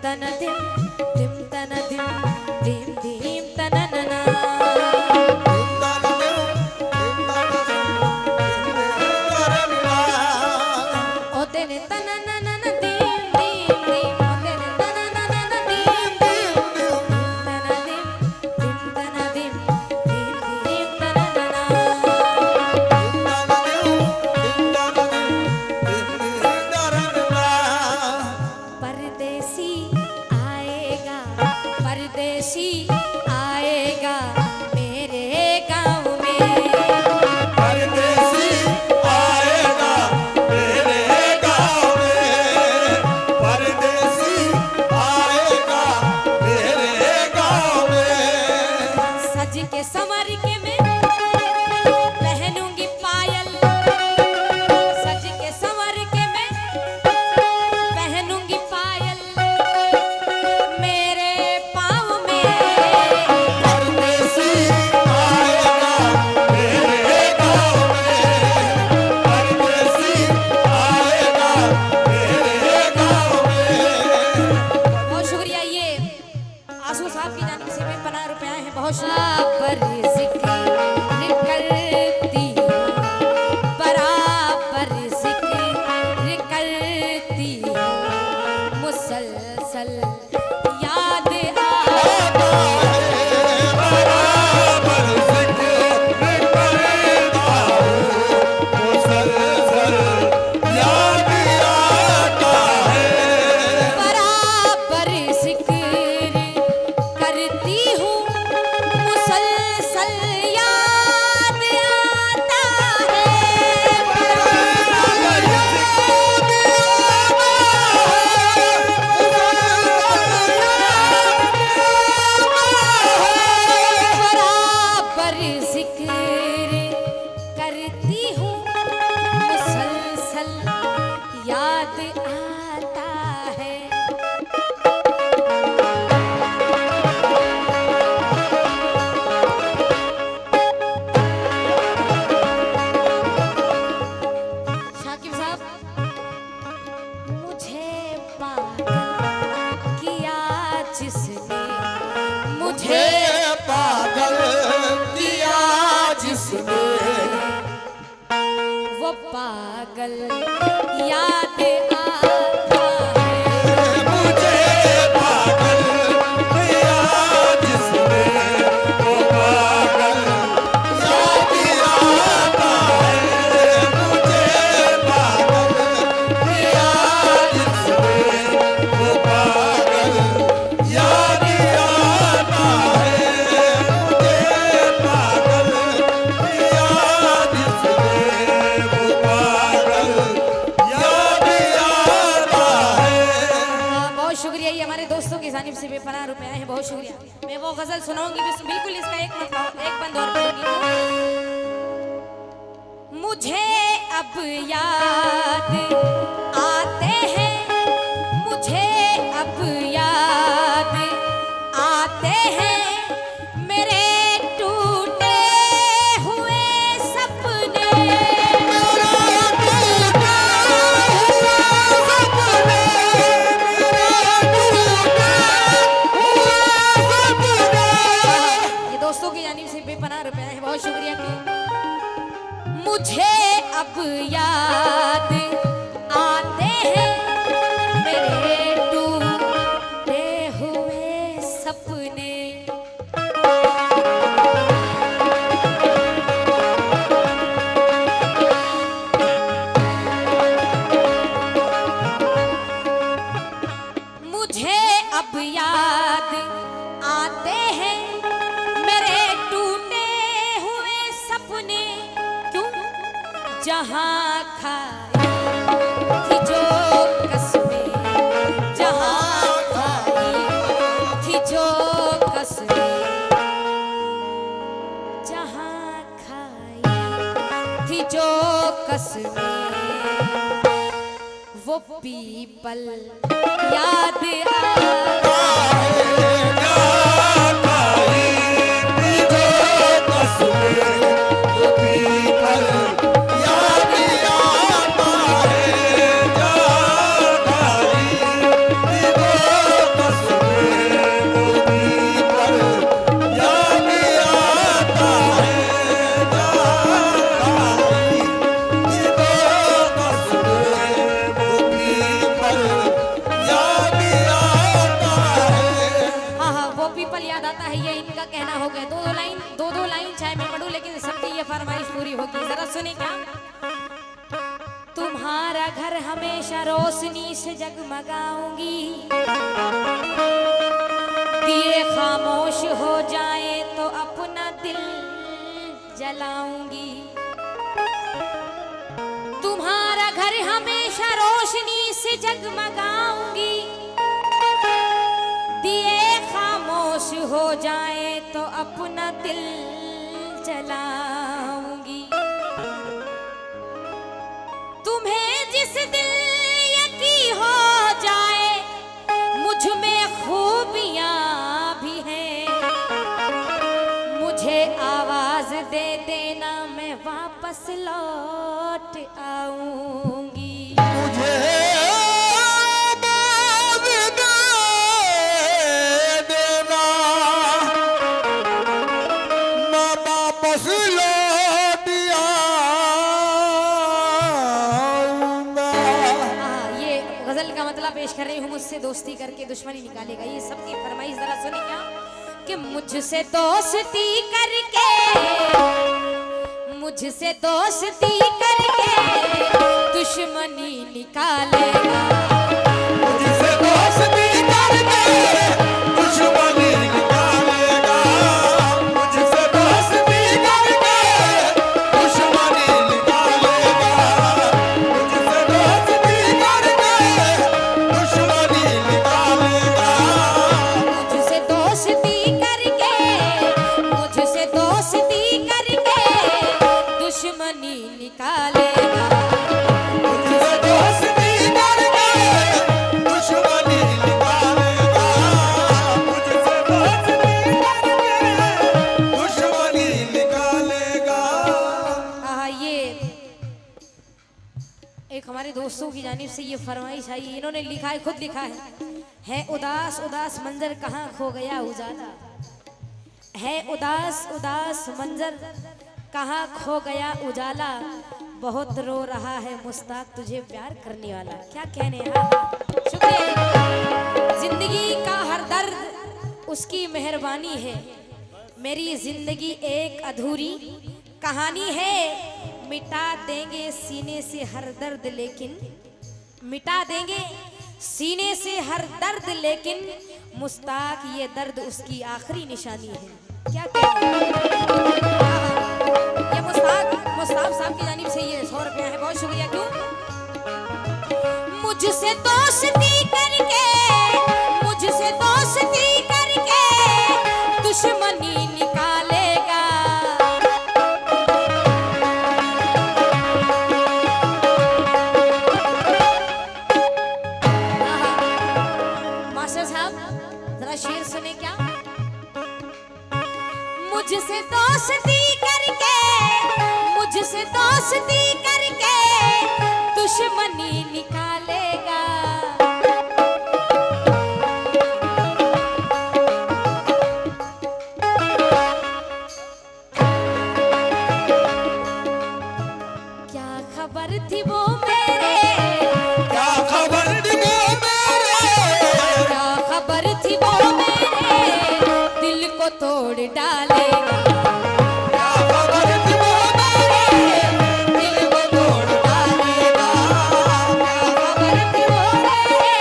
तन धिम तन धिम धिम तननना ओ तेरे तननना धिम धिम धिम ओ तेरे तननना धिम धिम धिम तन धिम धिम तननना परदेसी आएगा परदेसी आएगा मेरे गाँव में परदेसी आएगा मेरे गाँव में परदेसी आएगा मेरे गाँव में सज के संवर के मैं पहनूंगी पायल सज के संवर के मैं पहनूंगी पायल मेरे पाँव में परदेसी आएगा मेरे गाँव में परदेसी आएगा मेरे गाँव में बहुत शुक्रिया। ये आंसू साहब की जानिब से 50 रुपया है। बहुत शुक्रिया। बराबर जिक्र करती हूँ बराबर जिक्र करती हूँ मुसलसल याद आता बराबर जिक्र करता हूँ मुसलसल याद आता है बराबर जिक्र करती हूँ मुसलसल याद आता है बराबर जिक्र करती हूँ मुसलसल याद आता है। शाकिब साहब मुझे पागल किया जिसने मुझे पागल किया जिसने वो पागल याद आता है मुझे पागल किया जिसने वो पागल याद आता है मुझे पागल किया जिसने वो पागल याद आता है मुझे पागल किया जिसने वो पागल याद आता है। बहुत शुक्रिया। ये हमारे दोस्तों की जानिब से 50 रुपया है। बहुत शुक्रिया। मैं वो गजल सुनाऊंगी बिल्कुल इसका एक बंद और करूंगी। मुझे अब याद आते हैं मुझे अब याद आते हैं मेरे टूटे हुए सपने ये दोस्तों की जानिब से 50 रुपया है। बहुत शुक्रिया। मुझे अब याद आते हैं मेरे टूटे हुए सपने मुझे अब याद आते हैं मेरे टूटे हुए सपने क्यों जहाँ खाई थी जो कसमें जहाँ खाई थी जो कसमें जहाँ खाई थी जो कसमें वो पीपल याद आता याद है ये इनका कहना हो गया। दो दो लाइन चाहे मैं पढ़ूं, लेकिन सबकी ये फरमाइश पूरी होगी। जरा सुने क्या। तुम्हारा घर हमेशा रोशनी से जगमगाऊंगी, दिए खामोश हो जाए तो अपना दिल जलाऊंगी। तुम्हारा घर हमेशा रोशनी से जगमगाऊंगी, दिए खामोश हो जाए तो अपना दिल जलाऊंगी। तुम्हें जिस दिल यकी हो जाए मुझ में खूबियां भी हैं, मुझे आवाज दे देना मैं वापस लौट आऊंगी। मुझे आवाज़ दे देना, मैं वापस लौट आऊंगा। ये गजल का मतलब पेश कर रही हूँ। मुझसे दोस्ती करके दुश्मनी निकालेगा, ये सबकी फरमाइश। जरा सुने क्या कि मुझसे दोस्ती करके, मुझसे दोस्ती करके दुश्मनी निकालेगा। मुझसे दोस्ती करके दुश्मनी निकालेगा, मुझसे दोस्ती करके दुश्मनी निकालेगा, मुझसे दोस्ती करके दुश्मनी निकालेगा, मुझसे दोस्ती करके, मुझसे दोस्ती करके दुश्मनी निकालेगा। मुझसे दोस्ती करके दुश्मनी निकालेगा, मुझसे दोस्ती करके दुश्मनी निकालेगा। ये एक हमारे दोस्तों की जानिब से ये फरमाइश आई। इन्होंने लिखा है, खुद लिखा है उदास उदास मंजर कहाँ खो गया उजाला, है उदास उदास मंजर कहाँ खो गया उजाला, बहुत रो रहा है मुश्ताक तुझे प्यार करने वाला। क्या कहने हैं। शुक्रिया। जिंदगी का हर दर्द उसकी मेहरबानी है, मेरी जिंदगी एक अधूरी कहानी है। मिटा देंगे सीने से हर दर्द लेकिन, मिटा देंगे सीने से हर दर्द लेकिन मुश्ताक ये दर्द उसकी आखिरी निशानी है। क्या कहते हैं। ये मुश्ताक साहब की जानिब से ये 100 रुपया है। बहुत शुक्रिया। क्यों मुझसे दोस्ती करके, मुझसे दोस्ती करके दुश्मनी निकालेगा। मास्टर साहब जरा शेर सुने क्या। मुझसे दोस्ती करके, मुझसे दोस्ती करके दुश्मनी निकालेगा। क्या खबर थी वो मेरे, क्या खबर थी वो मेरे, क्या खबर थी वो मेरे दिल को तोड़ डालेगा। क्या खबर थी वो मेरे दिल को तोड़ डालेगा, क्या खबर थी वो मेरे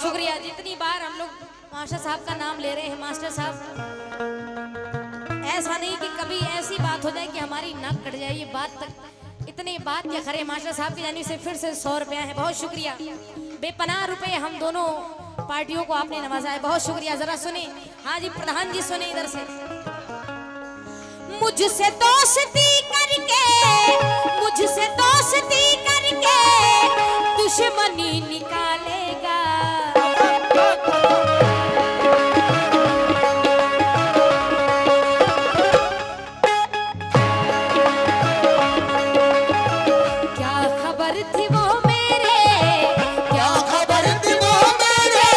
शुक्रिया। जितनी बार हम लोग मास्टर साहब का नाम ले रहे हैं, मास्टर साहब ऐसा नहीं कि कभी ऐसी बात हो जाए कि हमारी नाक कट जाए। ये बात तक इतनी बात क्या खरे। मास्टर साहब की जानिब से फिर से 100 रुपया है। बहुत शुक्रिया। बेपनाह रुपए हम दोनों पार्टियों को आपने नवाजा है। बहुत शुक्रिया। जरा सुने। हाँ जी प्रधान जी सुने इधर से। मुझसे दोस्ती करके, मुझसे दोस्ती करके दुश्मनी निकालेगा। क्या खबर थी वो मेरे, क्या खबर थी वो मेरे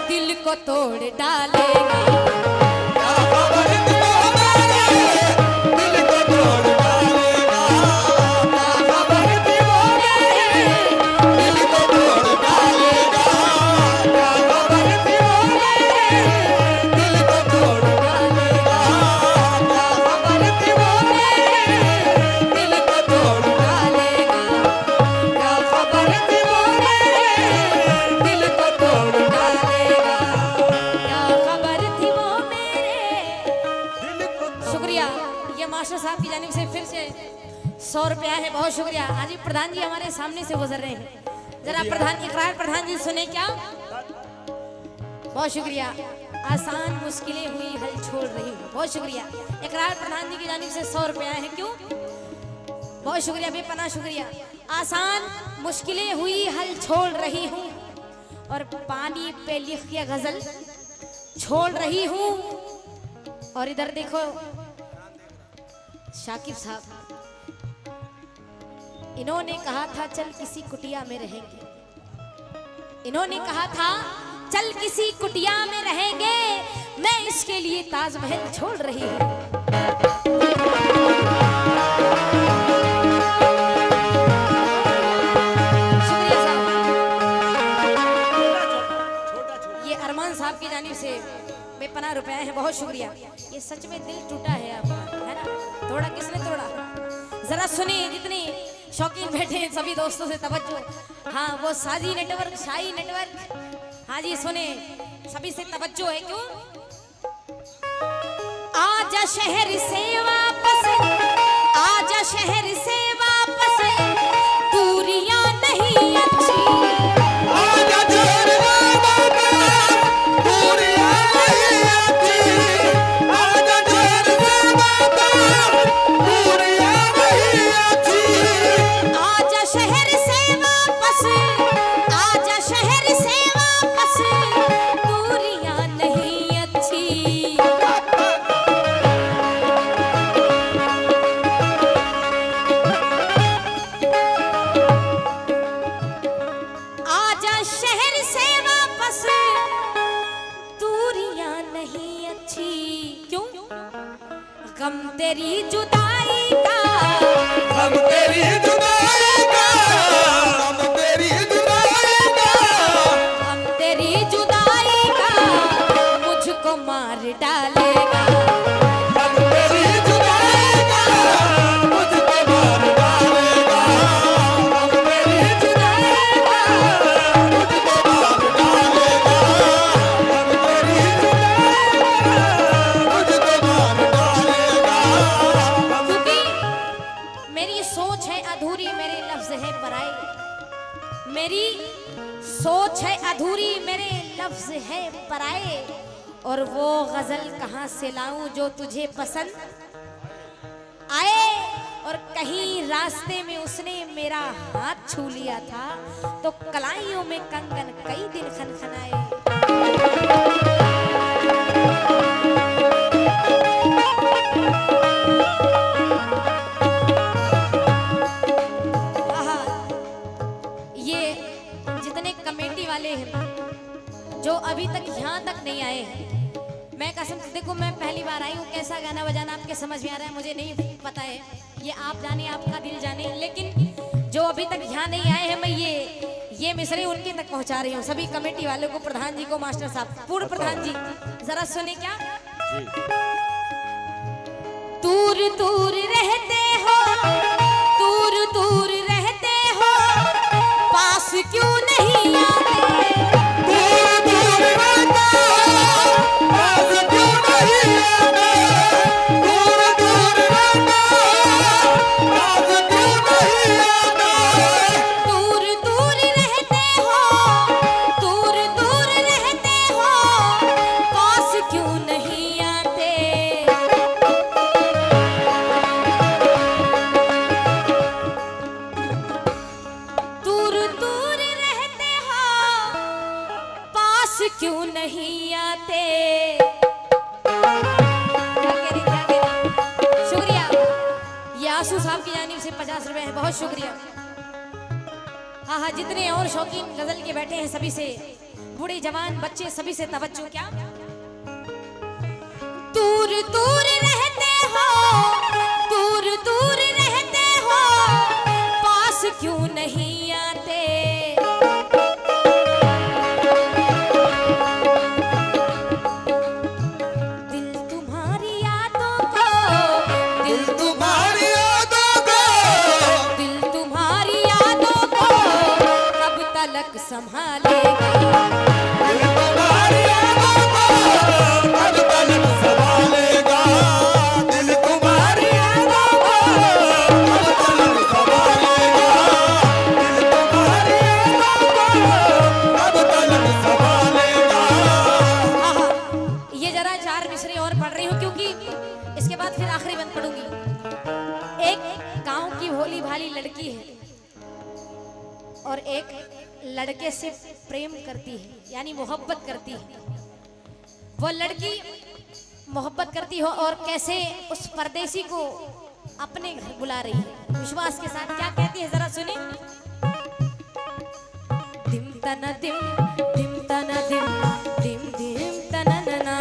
दिल को तोड़ डालेगा। क्या खबर थी वो मेरे दिल को तोड़ डालेगा, क्या मास्टर साहब की जानिब से फिर से 100 रुपया है, बहुत शुक्रिया। आज ही प्रधान जी हमारे सामने से गुजर रहे हैं, जरा प्रधान इकरार प्रधान जी सुने क्या। बहुत शुक्रिया। आसान मुश्किलें हुई हल छोड़ रही हूँ, बहुत शुक्रिया। इकरार प्रधान जी की जानिब से 100 रुपया है, क्यों, बहुत शुक्रिया, बेपनाह शुक्रिया। आसान मुश्किलें हुई हल छोड़ रही हूँ और पानी पे लिख के गजल छोड़ रही हूँ। और इधर देखो शाकिब साहब, इन्होंने कहा था चल किसी कुटिया में रहेंगे, इन्होंने कहा था चल किसी कुटिया में रहेंगे, मैं इसके लिए ताजमहल छोड़ रही हूँ। शुक्रिया साहब। ये अरमान साहब की जानिब से बेपनाह रुपया है, बहुत शुक्रिया। ये सच में दिल टूटा है आपका, है ना, थोड़ा किसने तोड़ा, जरा सुनिए। जितने शौकीन बैठे हैं सभी दोस्तों से तवज्जो। हाँ वो साजी नेटवर्क, शाही नेटवर्क, हाँ जी सुने, सभी से तवज्जो है, क्यों। आजा शहर से वापस, आजा शहर से वापस, दूरियां नहीं अच्छी, आजा शहर से वापस, दूरियां नहीं अच्छी, आजा शहर से वापस, दूरियां नहीं अच्छी, आजा शहर से वापस, आजा शहर से वापस, दूरियां नहीं अच्छी। आजा शहर से वापस, दूरियां नहीं अच्छी, क्यों, गम तेरी जुदाई का, हम तेरी जुदाई का, हम तेरी जुदाई का, हम तेरी जुदाई का मुझको मार डालेगा, हम तेरी जुदाई का, मुझको मार डालेगा, हम तेरी जुदाई का, मुझको मार डालेगा, हम तेरी जुदाई का, मुझको मार डालेगा, क्योंकि मेरी सोच है अधूरी, मेरे लफ्ज है पराए, मेरी सोच है अधूरी, मेरे लफ्ज है पराए, और वो गजल कहाँ से लाऊं जो तुझे पसंद आए। और कहीं रास्ते में उसने मेरा हाथ छू लिया था, तो कलाइयों में कंगन कई दिन खनखनाए। आहा, ये जितने कमेटी वाले हैं जो अभी तक यहाँ तक नहीं आए हैं, मैं कसम से, देखो मैं पहली बार आई हूँ, कैसा गाना बजाना आपके समझ में आ रहा है मुझे नहीं पता है, ये आप जाने, आपका दिल जाने, लेकिन जो अभी तक यहाँ नहीं आए हैं, मैं ये मिसरे उनके तक पहुँचा रही हूँ, सभी कमेटी वालों को, प्रधान जी को, मास्टर साहब, पूर्व प्रधान जी, जरा सुने क्या। दूर दूर रहते हो, दूर दूर रहते हो, पास क्यों नहीं आते, दूर दूर रहते हो, पास क्यों नहीं आते, दूर दूर रहते हो, पास क्यों नहीं आते, दूर दूर रहते हो, दूर दूर रहते हो, पास क्यों नहीं आते। दूर दूर रहते हो, पास क्यों नहीं आते। क्या कह रही, क्या कह रही? शुक्रिया। ये आंसू साहब की जानिब से 50 रुपए है, बहुत शुक्रिया। हाँ हाँ, जितने और शौकीन गजल के बैठे हैं सभी से, बूढ़े जवान बच्चे सभी से तवज्जो। क्या, दूर दूर रहते हो, दूर दूर रहते हो, पास क्यों नहीं आते। दिल तुम्हारी यादों को, दिल तुम्हारी यादों को, दिल तुम्हारी यादों को कब तलक संभालेगा। दिल तुम्हारी यादों को, कब तलक संभालेगा। लड़की है और एक लड़के से प्रेम करती है, यानी मोहब्बत करती है। वो लड़की मोहब्बत करती हो और कैसे उस परदेसी को अपने घर बुला रही है, विश्वास के साथ क्या कहती है जरा सुनिए। दिम तना दिम, दिम तना दिम, दिम दिम तना नना।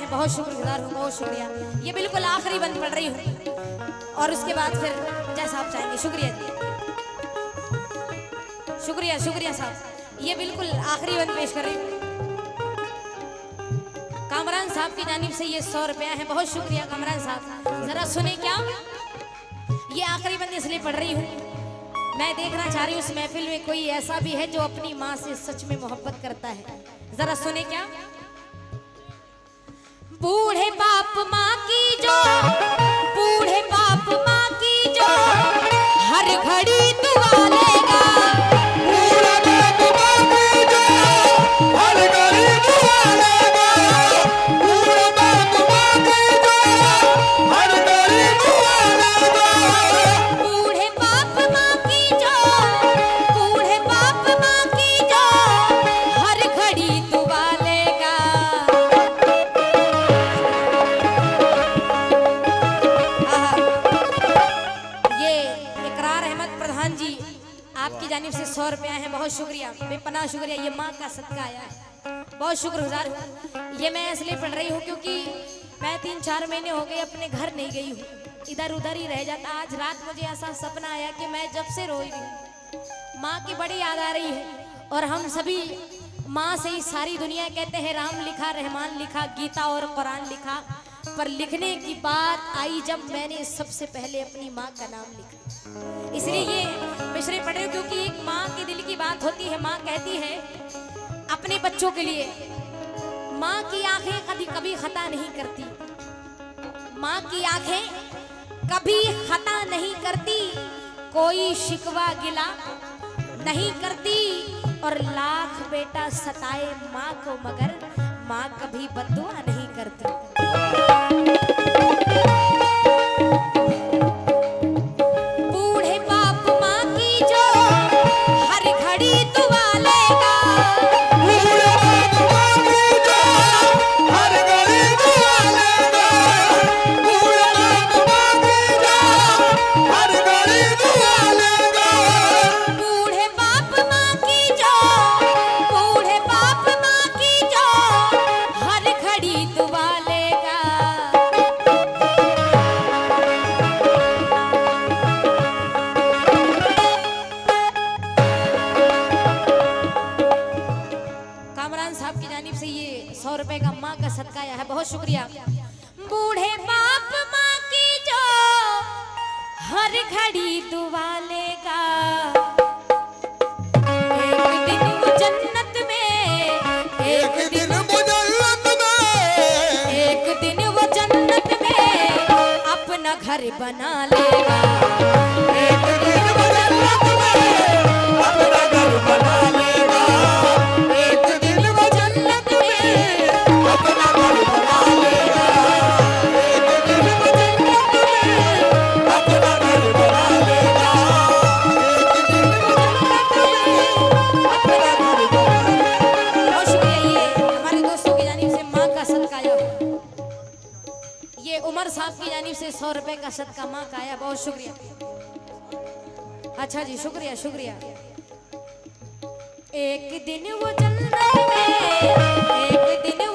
बहुत शुक्रगुजार हूँ, बहुत शुक्रिया। ये बिल्कुल आखिरी बंद पढ़ रही हूँ और उसके बाद फिर जैसा आप चाहेंगे। शुक्रिया जी, शुक्रिया शुक्रिया साहब। ये बिल्कुल आखिरी बंद पेश कर रही हूँ। कामरान साहब की जानिब से ये 100 रुपया है, बहुत शुक्रिया कामरान साहब। जरा सुने क्या, ये आखिरी बंद इसलिए पढ़ रही हूँ, मैं देखना चाह रही हूँ उस महफिल में कोई ऐसा भी है जो अपनी माँ से सच में मोहब्बत करता है। जरा सुने क्या। बूढ़े बाप माँ की जो, बूढ़े बाप माँ की जो हर घड़ी दुआ लेगा, बूढ़े बाप माँ की जो हर घड़ी दुआ लेगा, बूढ़े बाप माँ की जो हर घड़ी दुआ लेगा, बूढ़े बाप माँ की जो, बूढ़े बाप माँ की जो हर घड़ी दुआ लेगा। आपकी जानिब से 100 रुपया है, बहुत शुक्रिया, बेपनाह शुक्रिया। ये माँ का सदका आया है, बहुत शुक्रगुजार हूँ। ये मैं इसलिए पढ़ रही हूँ क्योंकि मैं 3-4 महीने हो गए अपने घर नहीं गई हूँ, इधर उधर ही रह जाता। आज रात मुझे ऐसा सपना आया कि मैं जब से रोई रही हूँ, माँ की बड़ी याद आ रही है। और हम सभी माँ से ही सारी दुनिया कहते हैं राम लिखा, रहमान लिखा, गीता और कुरान लिखा, पर लिखने की बात आई जब मैंने सबसे पहले अपनी माँ का नाम लिखा। इसलिए ये मिसरे पढ़ रही हूँ क्योंकि एक माँ के दिल की बात होती है। माँ कहती है अपने बच्चों के लिए, माँ की आंखें कभी कभी खता नहीं करती, माँ की आंखें कभी खता नहीं करती, कोई शिकवा गिला नहीं करती, और लाख बेटा सताए माँ को मगर माँ कभी बद्दुआ नहीं करती। साहब की जानिब से ये 100 रुपए का माँ का सदका आया है, बहुत शुक्रिया। बूढ़े बाप माँ की जो हर घड़ी दुआ लेगा, एक दिन वो जन्नत में, एक दिन वो जन्नत में, एक दिन वो जन्नत में अपना घर बना लेगा। एक दिन वो जन्नत में अपना घर बना लेगा। एक दिन वो जन्नत में अपना घर बना लेगा। एक दिन वो जन्नत में अपना घर बना लेगा। एक दिन वो जन्नत में अपना घर बना लेगा। बहुत शुक्रिया। ये हमारे दोस्तों की जानिब से माँ का सदका आया। ये उमर साहब की जानिब से 100 रुपए का सदका माँ का आया। बहुत शुक्रिया। अच्छा जी, शुक्रिया शुक्रिया। एक दिन वो जन्नत में, एक दिन